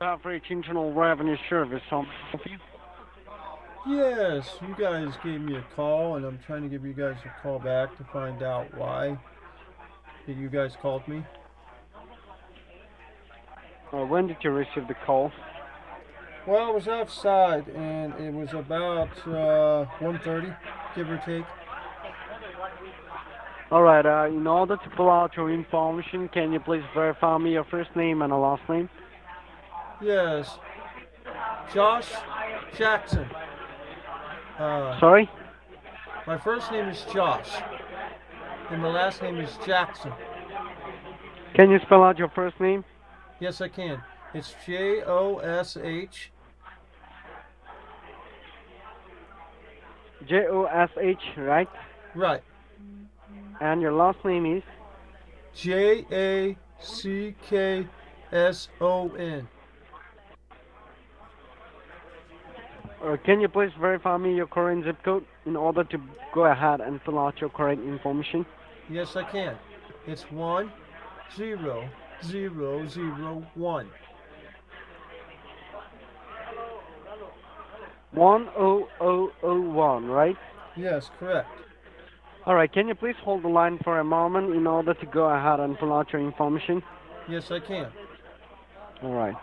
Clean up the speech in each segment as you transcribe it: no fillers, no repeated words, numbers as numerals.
Average Internal Revenue Service. How may I help you? Yes, you guys gave me a call, and I'm trying to give you guys a call back to find out why that you guys called me. When did you receive the call? Well, I was outside, and it was about 1:30, give or take. Alright, in order to pull out your information, can you please verify me your first name and a last name? Yes, Josh Jackson. Uh, Sorry? my first name is Josh, and my last name is Jackson. Can you spell out your first name? Yes, I can. It's Josh. Josh, right? Right. And your last name is? Jackson. Can you please verify me your current zip code in order to go ahead and fill out your correct information? Yes, I can. It's 10001. 10001, right? Yes, correct. Alright, can you please hold the line for a moment in order to go ahead and fill out your information? Yes, I can. Alright.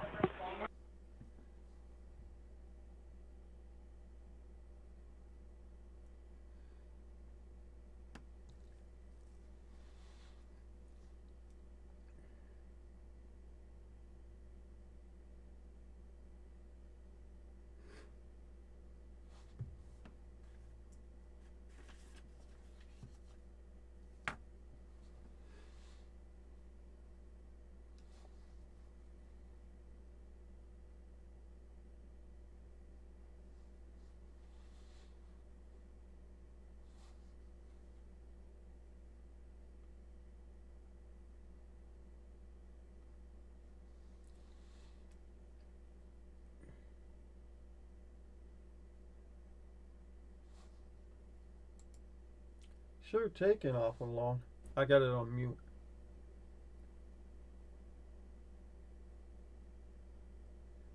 Sure, taking awful long. I got it on mute.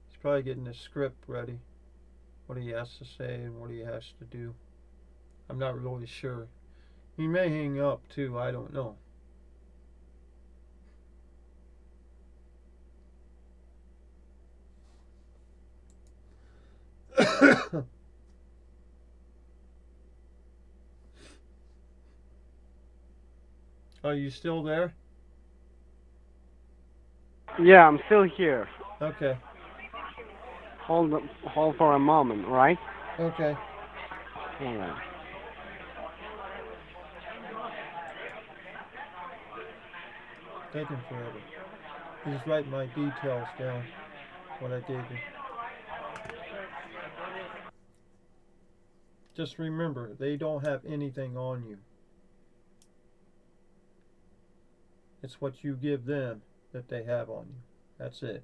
He's probably getting the script ready. What he has to say and what he has to do. I'm not really sure. He may hang up too, I don't know. Are you still there? Yeah, I'm still here. Okay. Hold for a moment, right? Okay. Alright. Taking forever. Just write my details down. What I gave you. Just remember, they don't have anything on you. It's what you give them that they have on you. That's it.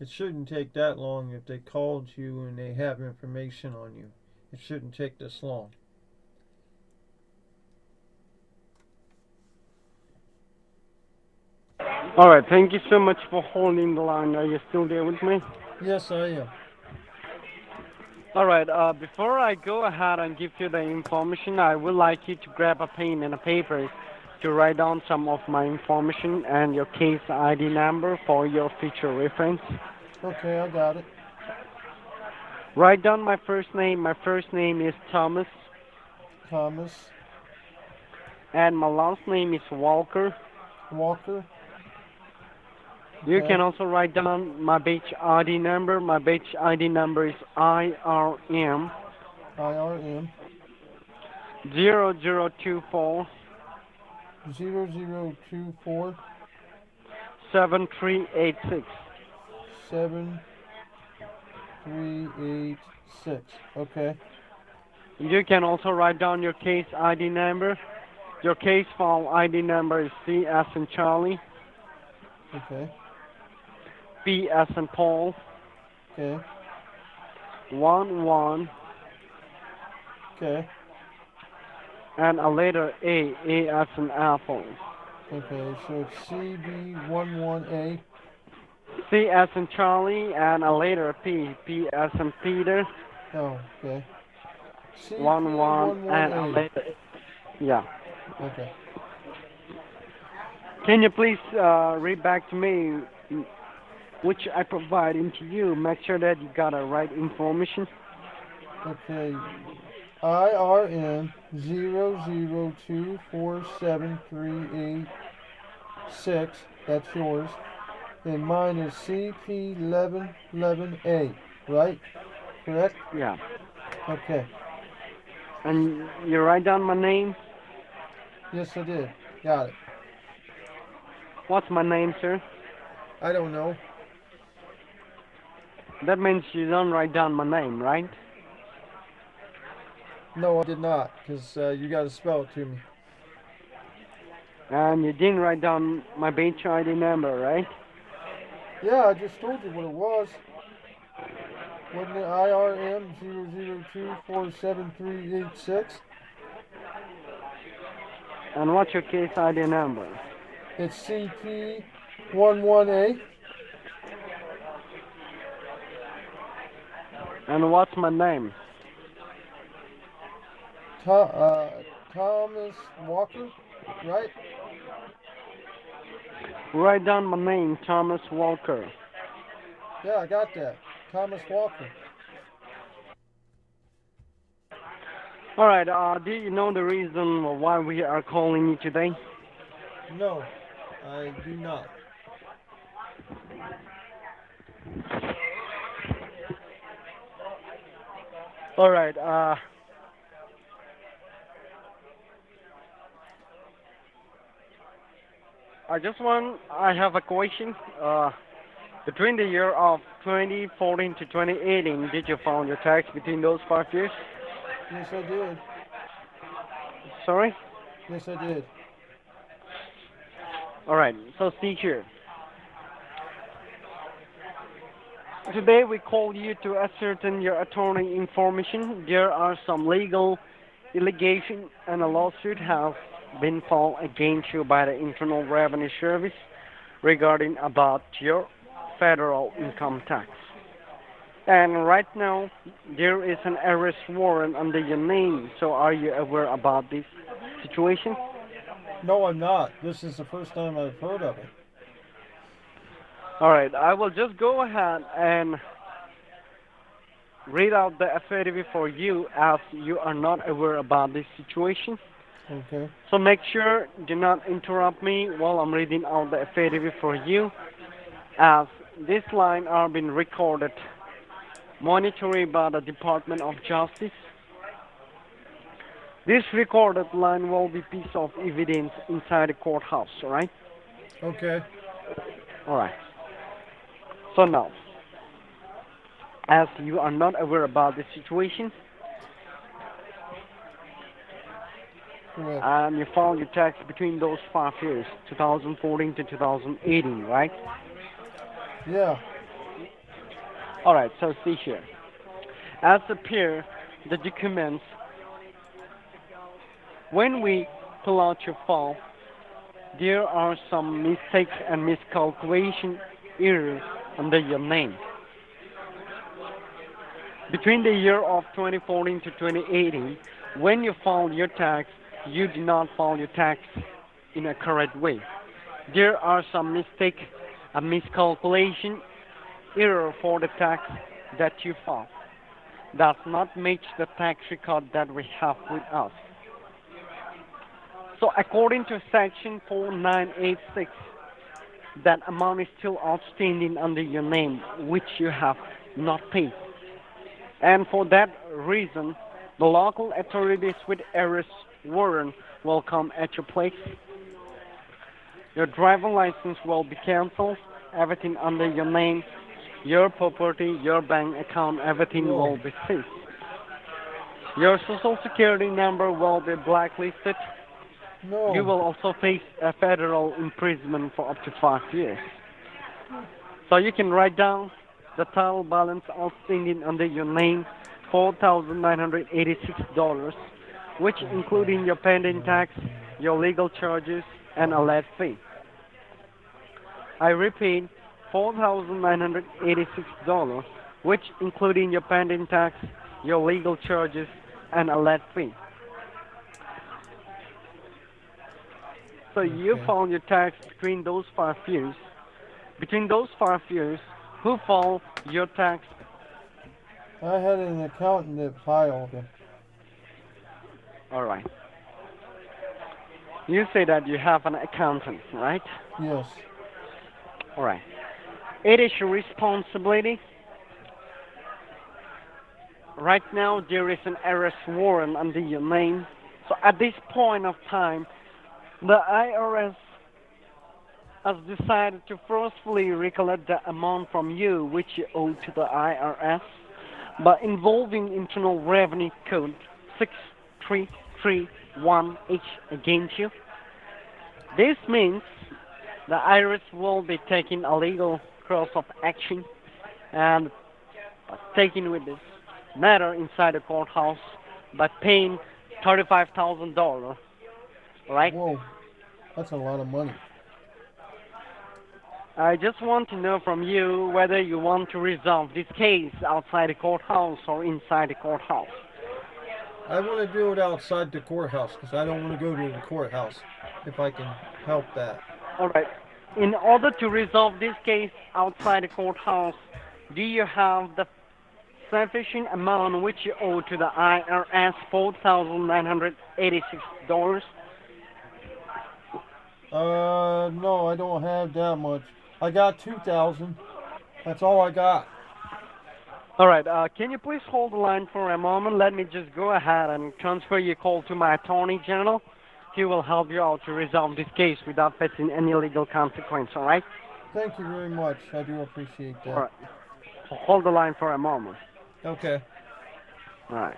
It shouldn't take that long if they called you and they have information on you. It shouldn't take this long. Alright, thank you so much for holding the line. Are you still there with me? Yes, I am. Alright, before I go ahead and give you the information, I would like you to grab a pen and a paper to write down some of my information and your case ID number for your future reference. Okay, I got it. Write down my first name. My first name is Thomas, Thomas and my last name is Walker. Walker. You Okay. can also write down my batch ID number. My batch ID number is IRM IRM 0024 0024 7386. 7386. Okay. You can also write down your case ID number. Your case file ID number is C as in Charlie, Okay. P as in Paul, Okay. 11 Okay. and a letter A as in apple. Okay, so it's CB11A. C as in Charlie and a letter P as in Peter. Oh, okay. 11 and a CP11A. letter. Yeah. Okay. Can you please read back to me which I provided to you? Make sure that you got the right information. Okay. IRN 00247386. That's yours. And mine is CP1111A. Right? Correct? Yeah. Okay. And you write down my name. Yes, I did. Got it. What's my name, sir? I don't know. That means you don't write down my name, right? No, I did not, because you got to spell it to me. And you didn't write down my bench ID number, right? Yeah, I just told you what it was. Wasn't it IRM 00247386? And what's your case ID number? It's CP11A. And what's my name? Thomas Walker, right? Write down my name, Thomas Walker. Yeah, I got that. Thomas Walker. Alright, do you know the reason why we are calling you today? No, I do not. Alright, I have a question. Between the year of 2014 to 2018, did you file your tax between those 5 years? Yes, I did. Sorry? Yes, I did. Alright, so see here. Today we call you to ascertain your attorney information. There are some legal allegation and a lawsuit has been filed against you by the Internal Revenue Service regarding about your federal income tax. And right now there is an arrest warrant under your name. So are you aware about this situation? No, I'm not. This is the first time I've heard of it. Alright, I will just go ahead and read out the affidavit for you as you are not aware about this situation. Okay. So make sure do not interrupt me while I'm reading out the affidavit for you, as this line are being recorded monitored by the Department of Justice. This recorded line will be piece of evidence inside the courthouse, alright? Okay. Alright. So now, as you are not aware about the situation, Correct. and you filed your tax between those 5 years, 2014 to 2018, right? Yeah. Alright, so see here. As appear, the documents, when we pull out your file, there are some mistakes and miscalculation errors under your name. Between the year of 2014 to 2018, when you filed your tax, you did not file your tax in a correct way. There are some mistake, a miscalculation, error for the tax that you filed. Does not match the tax record that we have with us. So according to section 4986, that amount is still outstanding under your name, which you have not paid. And for that reason, the local authorities with arrest warrant will come at your place. Your driver license will be canceled, everything under your name, your property, your bank account, everything Whoa. will be seized. Your social security number will be blacklisted. No. You will also face a federal imprisonment for up to 5 years. So you can write down the total balance outstanding under your name, $4,986, which including your pending tax, your legal charges, and a late fee. I repeat, $4,986, which including your pending tax, your legal charges, and a late fee. So you Okay. filed your tax between those 5 years. Between those 5 years, who filed your tax? I had an accountant that filed it. All right. You say that you have an accountant, right? Yes. All right. It is your responsibility. Right now, there is an arrest warrant under your name. So at this point of time, the IRS has decided to forcefully recollect the amount from you which you owe to the IRS by involving Internal Revenue Code 6331H against you. This means the IRS will be taking a legal course of action and taking with this matter inside the courthouse by paying $35,000. Right? Whoa. That's a lot of money. I just want to know from you whether you want to resolve this case outside the courthouse or inside the courthouse. I want to do it outside the courthouse because I don't want to go to the courthouse if I can help that. All right. In order to resolve this case outside the courthouse, do you have the sufficient amount which you owe to the IRS, $4,986? No, I don't have that much. I got 2,000. That's all I got. All right. Can you please hold the line for a moment? Let me just go ahead and transfer your call to my attorney general. He will help you out to resolve this case without facing any legal consequence. All right? Thank you very much. I do appreciate All that. right. Hold the line for a moment. Okay. All right.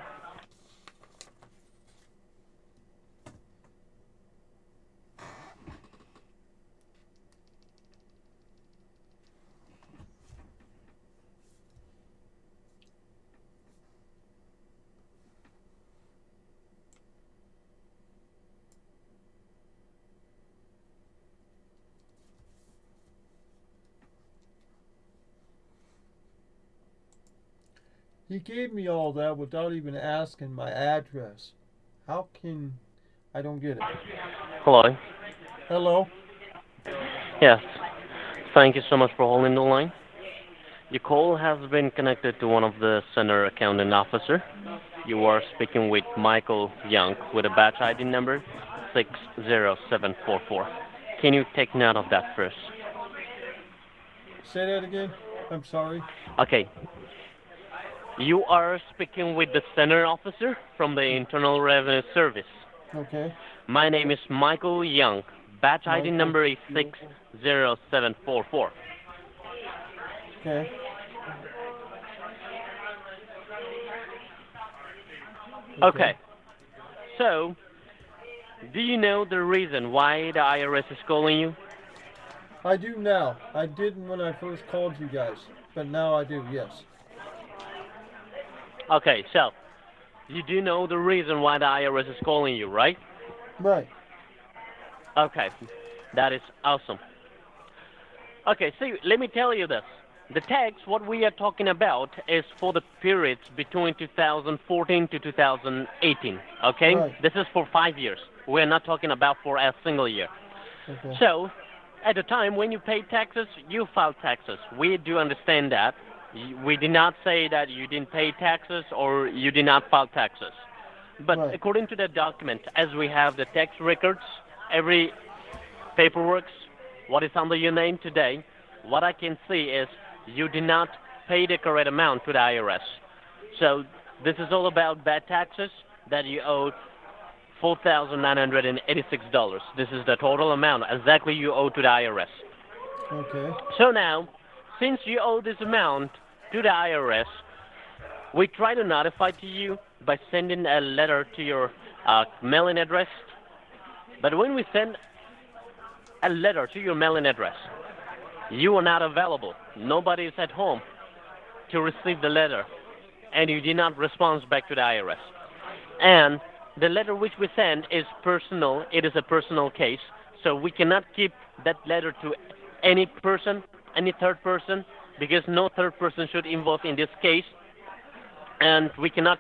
He gave me all that without even asking my address. How can... I don't get it. Hello. Hello? Yes. Thank you so much for holding the line. Your call has been connected to one of the center accounting officer. You are speaking with Michael Young with a batch ID number 60744. Can you take note of that first? Say that again? I'm sorry. Okay. You are speaking with the center officer from the Internal Revenue Service. Okay. My name is Michael Young. Batch ID Michael. number is 60744. Okay. Okay. So, do you know the reason why the IRS is calling you? I do now. I didn't when I first called you guys, but now I do, yes. Okay, so you do know the reason why the IRS is calling you, right? Right. Okay, that is awesome. Okay, so let me tell you this. The tax, what we are talking about, is for the periods between 2014 to 2018, okay? Right. This is for 5 years. We're not talking about for a single year. Okay. So, at the time when you pay taxes, you file taxes. We do understand that. We did not say that you didn't pay taxes or you did not file taxes. But Right. according to the document, as we have the tax records, every paperwork, what is under your name today, what I can see is you did not pay the correct amount to the IRS. So this is all about bad taxes that you owed $4,986. This is the total amount exactly you owe to the IRS. Okay. So now, since you owe this amount to the IRS, we try to notify to you by sending a letter to your mailing address. But when we send a letter to your mailing address, you are not available. Nobody is at home. to receive the letter, and you did not respond back to the IRS. And the letter which we send is personal. It is a personal case, so we cannot keep that letter to any person, any third person, because no third person should involve in this case. And we cannot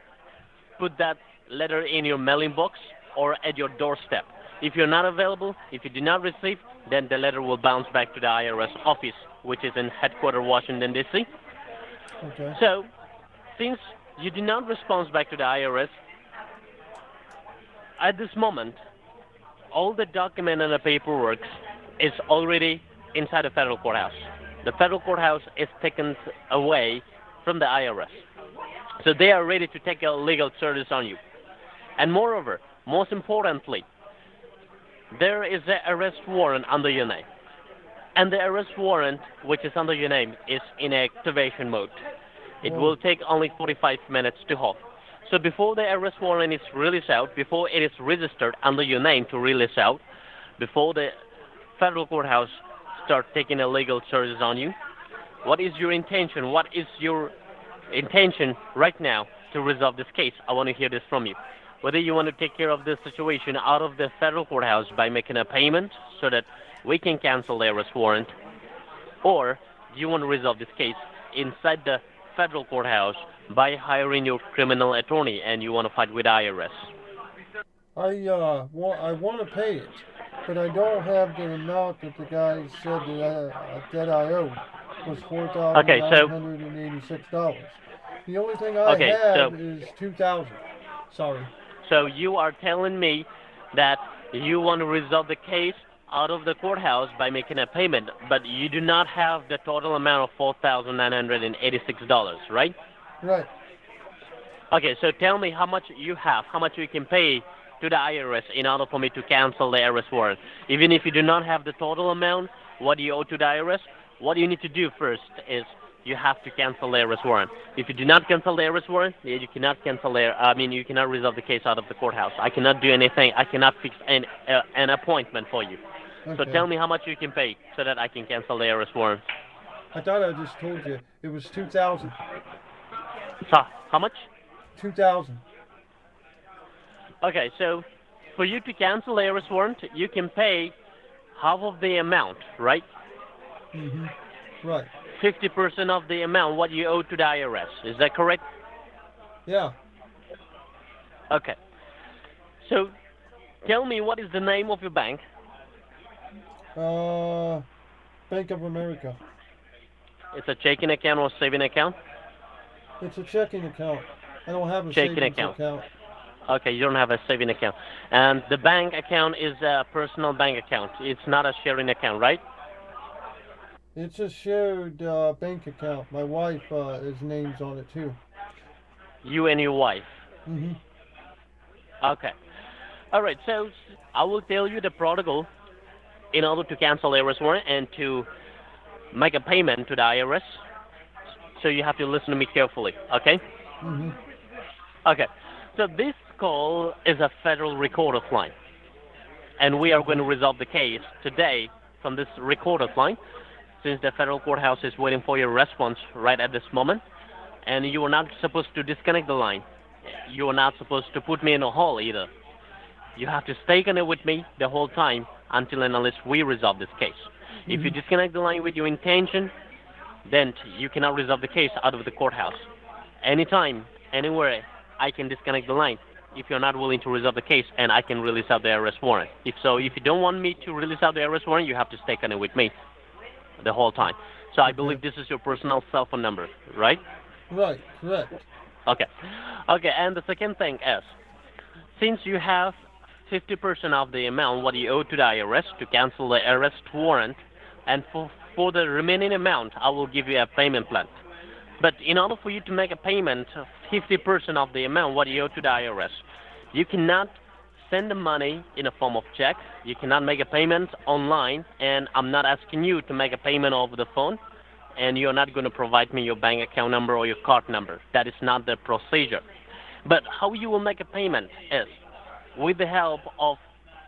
put that letter in your mailing box or at your doorstep. If you're not available, if you do not receive, then the letter will bounce back to the IRS office, which is in headquarters, Washington, D.C. Okay. So, since you do not respond back to the IRS, at this moment, all the document and the paperwork is already inside the federal courthouse. The federal courthouse is taken away from the IRS. So they are ready to take a legal service on you. And moreover, most importantly, there is an arrest warrant under your name. And the arrest warrant, which is under your name, is in activation mode. It will take only 45 minutes to hold. So before the arrest warrant is released out, before it is registered under your name to release out, before the federal courthouse start taking a legal charges on you, what is your intention? What is your intention right now to resolve this case? I want to hear this from you. Whether you want to take care of this situation out of the federal courthouse by making a payment so that we can cancel the arrest warrant, or do you want to resolve this case inside the federal courthouse by hiring your criminal attorney and you want to fight with IRS? I want to pay it, but I don't have the amount that the guy said that I owed was $4,986. The only thing I have is $2,000. Sorry. So you are telling me that you want to resolve the case out of the courthouse by making a payment, but you do not have the total amount of $4,986, right? Right. Okay, so tell me how much you have, how much you can pay to the IRS in order for me to cancel the arrest warrant. Even if you do not have the total amount, what do you owe to the IRS? What you need to do first is you have to cancel the arrest warrant. If you do not cancel the arrest warrant, you cannot you cannot resolve the case out of the courthouse. I cannot do anything. I cannot fix an appointment for you. Okay. So tell me how much you can pay so that I can cancel the arrest warrant. I thought I just told you it was $2,000. So, how much? $2,000. Okay, so for you to cancel the arrest warrant, you can pay half of the amount, right? Mm-hmm. Right. 50% of the amount what you owe to the IRS. Is that correct? Yeah. Okay. So, tell me what is the name of your bank? Bank of America. It's a checking account or saving account? It's a checking account. I don't have a Checking savings account. Okay, you don't have a saving account. And the bank account is a personal bank account. It's not a sharing account, right? It's a shared bank account. My wife is names on it too. You and your wife? Mm-hmm. Okay. All right, so I will tell you the protocol in order to cancel the arrest warrant and to make a payment to the IRS. So you have to listen to me carefully, okay? Mm-hmm. Okay. So this call is a federal recorder's line. And we are going to resolve the case today from this recorder's line, since the federal courthouse is waiting for your response right at this moment. And you are not supposed to disconnect the line. You are not supposed to put me in a hole either. You have to stay connected with me the whole time until and unless we resolve this case. Mm-hmm. If you disconnect the line with your intention, then you cannot resolve the case out of the courthouse. Anytime, anywhere, I can disconnect the line if you're not willing to resolve the case, and I can release out the arrest warrant. If you don't want me to release out the arrest warrant, you have to stay connected with me the whole time. So I believe this is your personal cell phone number, right? Right, correct. Okay. Okay, and the second thing is, since you have 50% of the amount what you owe to the IRS to cancel the arrest warrant, and for the remaining amount, I will give you a payment plan. But in order for you to make a payment of 50% of the amount what you owe to the IRS, you cannot send the money in a form of check. You cannot make a payment online, and I'm not asking you to make a payment over the phone, and you're not going to provide me your bank account number or your card number. That is not the procedure. But how you will make a payment is with the help of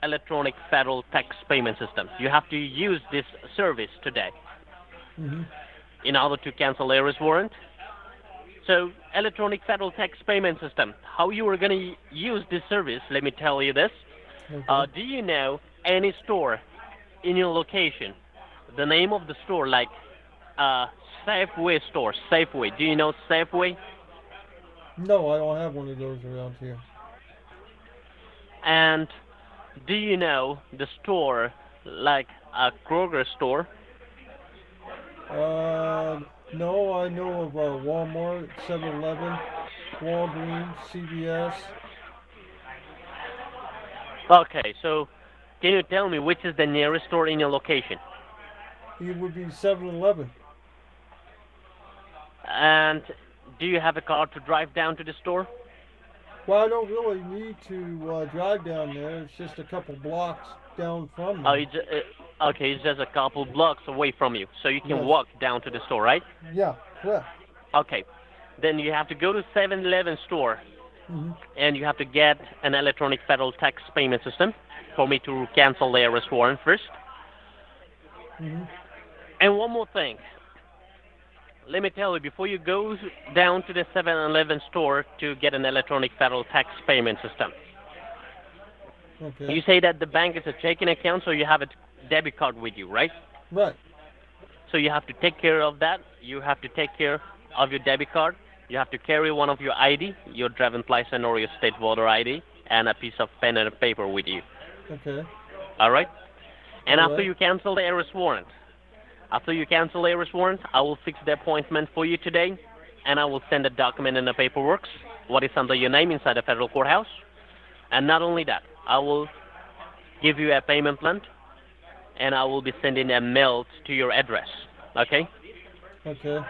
electronic federal tax payment system. You have to use this service today. Mm-hmm. In order to cancel the arrest warrant, So, electronic federal tax payment system. How you are going to use this service? Let me tell you this. Okay. Do you know any store in your location? The name of the store, like Safeway store. Safeway. Do you know Safeway? No, I don't have one of those around here. And do you know the store like a Kroger store? No, I know of Walmart, 7-Eleven, Walgreens, CVS. Okay, so can you tell me which is the nearest store in your location? It would be 7-Eleven. And do you have a car to drive down to the store? Well, I don't really need to drive down there. It's just a couple blocks down from Oh, me. okay, it's just a couple blocks away from you, so you can Yes. walk down to the store, right? Yeah, correct. Okay, then you have to go to 7-Eleven store, Hmm. and you have to get an electronic federal tax payment system for me to cancel the arrest warrant first. Hmm. And one more thing. Let me tell you, before you go down to the 7-Eleven store to get an electronic federal tax payment system, Okay. you say that the bank is a checking account, so you have a debit card with you, right? Right. So you have to take care of that. You have to take care of your debit card. You have to carry one of your ID, your driving license or your state voter ID, and a piece of pen and paper with you. Okay. All right? And All after right. you cancel the arrest warrant, I will fix the appointment for you today, and I will send a document and the paperwork, what is under your name inside the federal courthouse. And not only that, I will give you a payment plan, and I will be sending a mail to your address. Okay? Okay.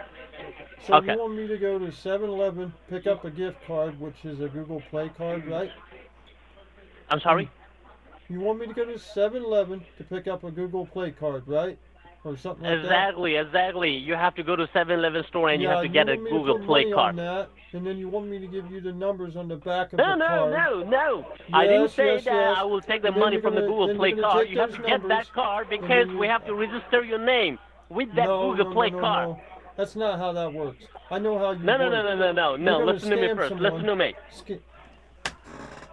So Okay. you want me to go to 7-Eleven, pick up a gift card, which is a Google Play card, right? I'm sorry? You want me to go to 7-Eleven to pick up a Google Play card, right? Or something like Exactly. You have to go to 7-Eleven store and you have to you get a want me to Google put Play money card. on that, and then you want me to give you the numbers on the back of No. the card. I didn't Yes, say yes, that yes. I will take the And then money you're from the gonna- Google then Play you're gonna card. take You have those to get numbers, that card and because then we you- have to register your name with that Google Play card. No. That's not how that works. I know how you No. work. You're gonna Listen to me scam first. someone. Listen to me.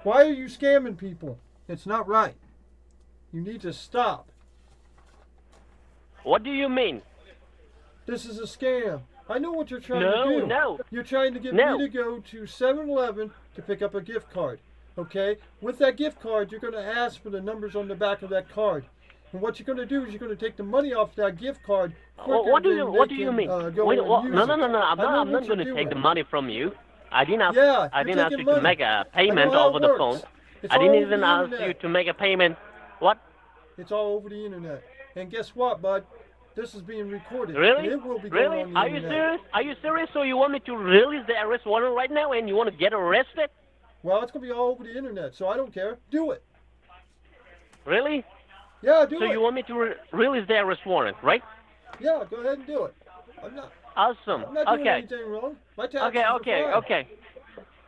Why are you scamming people? It's not right. You need to stop. What do you mean? This is a scam. I know what you're trying to No, do. no. You're trying to get No. me to go to 7-Eleven to pick up a gift card. Okay? With that gift card, you're going to ask for the numbers on the back of that card. And what you're going to do is you're going to take the money off that gift card quicker What do than you they can, mean? go Wait, and what? use No. it. I'm I know not what going you're to take doing. the money from you. I didn't ask. Yeah, I you're didn't ask taking you to money. make a I know payment how over it the works. phone. It's I all didn't over even the ask internet. you to make a payment. What? It's all over the internet. And guess what, bud? This is being recorded. Really? And it will be going Really? on the Are you internet. serious? Are you serious? So you want me to release the arrest warrant right now and you want to get arrested? Well, it's going to be all over the internet, so I don't care. Do it. Really? Yeah, do So it. you want me to release the arrest warrant, right? Yeah, go ahead and do it. I'm not Awesome. doing Okay. anything wrong. My taxes are fine.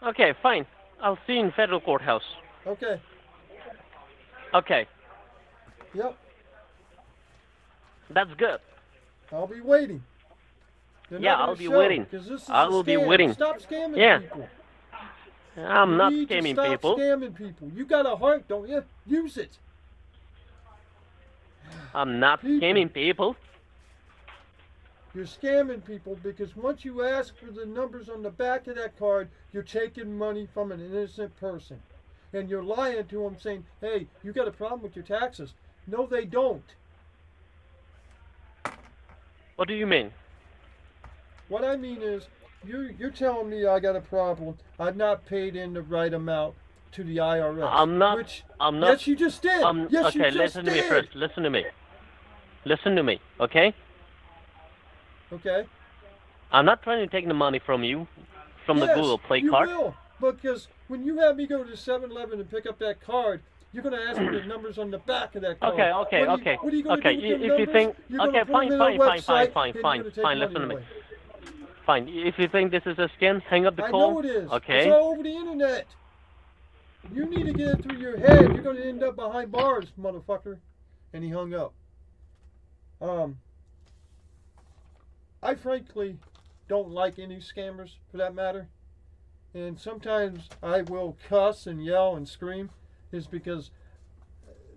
Okay, fine. I'll see you in federal courthouse. Okay. Okay, Yep. that's good. I'll be waiting. They're Yeah, not gonna I'll be show, waiting. 'cause this is I a will be scam. waiting. Stop scamming Yeah. people. I'm You not need to scamming stop people. scamming people. You got a heart, don't you? Use it. I'm not People. scamming people. You're scamming people because once you ask for the numbers on the back of that card, you're taking money from an innocent person. And you're lying to them saying, hey, you got a problem with your taxes. No, they don't. What do you mean? What I mean is, you're telling me I got a problem. I've not paid in the right amount to the IRS. I'm not. Which, I'm not. yes, you just did. Yes, okay, you just listen to me did. first. Listen to me. Listen to me, okay? Okay. I'm not trying to take the money from you, from the Yes, Google Play you card. will, because when you have me go to 7-Eleven and pick up that card, you're going to ask for the numbers on the back of that card. Okay. What are you going Okay, to do with them if you numbers? think, You're gonna okay, put them fine, in a fine, website, fine, and you're gonna take money listen to me. away. Fine. If you think this is a scam, hang up the I call. know it is. Okay. It's all over the internet. You need to get it through your head. You're going to end up behind bars, motherfucker. And he hung up. I frankly don't like any scammers for that matter. And sometimes I will cuss and yell and scream is because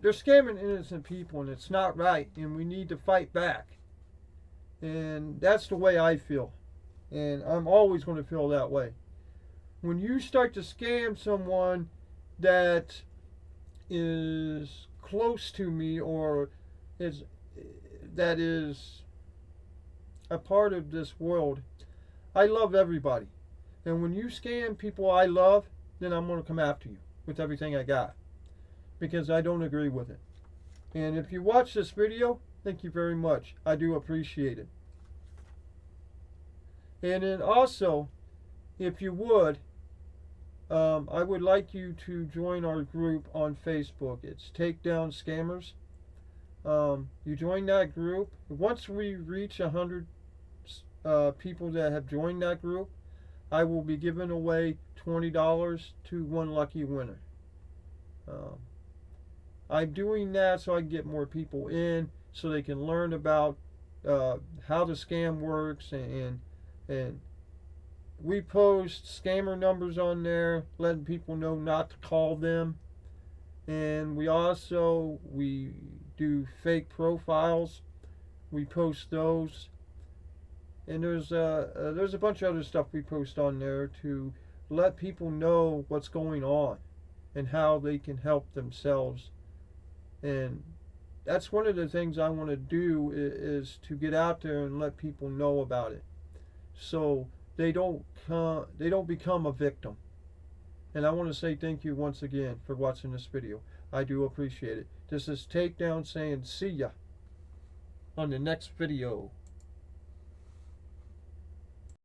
they're scamming innocent people and it's not right and we need to fight back. And that's the way I feel. And I'm always going to feel that way. When you start to scam someone that is close to me or that is a part of this world, I love everybody. And when you scam people I love, then I'm going to come after you with everything I got because I don't agree with it. And if you watch this video, thank you very much. I do appreciate it. And then also, if you would, I would like you to join our group on Facebook. It's Takedown Scammers. You join that group. Once we reach 100 people that have joined that group, I will be giving away $20 to one lucky winner. I'm doing that so I can get more people in, so they can learn about how the scam works, and we post scammer numbers on there, letting people know not to call them. And we do fake profiles. We post those. And there's a bunch of other stuff we post on there to let people know what's going on and how they can help themselves. And that's one of the things I want to do is to get out there and let people know about it, so they don't become a victim. And I want to say thank you once again for watching this video. I do appreciate it. This is Takedown saying see ya on the next video.